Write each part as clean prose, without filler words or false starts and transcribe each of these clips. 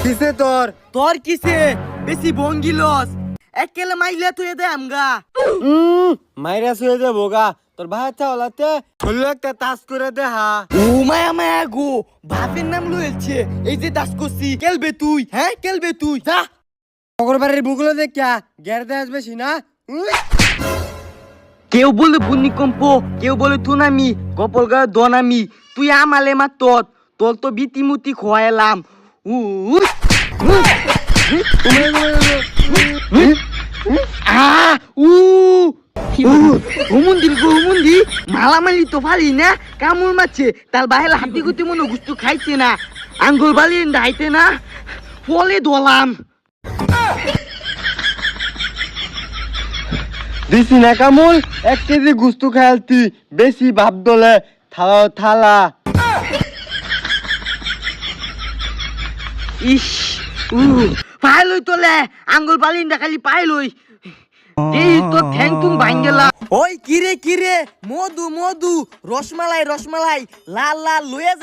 কিসে তোর কিসে বেশি ভঙ্গিলস একেলে মাইলে তুই দে আমগা মাইরা শুয়ে দে বোগা তোর ভাই চাওলাতে হলো একটা তাস করে দে হা ও মায়া মায়া গো বাপের নাম লইছে এই যে দাস করছি কেলবে তুই হ্যাঁ কেলবে তুই যা মগরবাড়ির বুকলো দেখা গেরদে আসবে সিনা কেউ বলে ভূমিকম্প কেউ বলে তুনামি কপলগা দনামি তুই আমালে মা তোর তো বিতিমুতি খোয়াইলাম হুমুন্দি মালামালি তো ফালি না কামড় মারছে তার বাইরে হাতি গুতি মনে গুস্তু খাইছে না আঙ্গুল বালি ডাইতে না ফলে দোলাম দিছি না কামুল 1 কেজি গুস্তু খাইলতি বেশি ভাব দলে থালা থালা ইস পাইলই তোলে আঙ্গুল বালিন্দা খালি পাইলই এই তো ঠ্যাং তুম ভাঙ্গেলা ওই কিরে মধু রসমালাই লাল লয়ে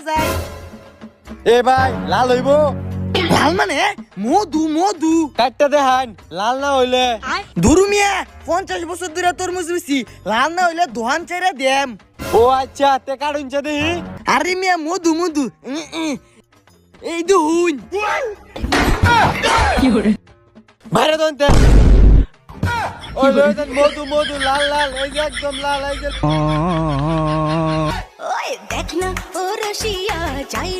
যায় এ ভাই লাল হইব লাল মানে মধু কাটটা দেখান লাল না হইলে দুরুমিয়া 50 বছর ধরে তরমুজ বেশি লাল না হইলে দোহান চাইরা দেম ও আচ্ছা তে কাটুনছে দেহি আরে মিয়া মধু এই দুহুন বাইরে দনতে ওই লইতেন মধু লাল এই যে একদম লাল এই যে ওই দেখ না ও রসিয়া চাই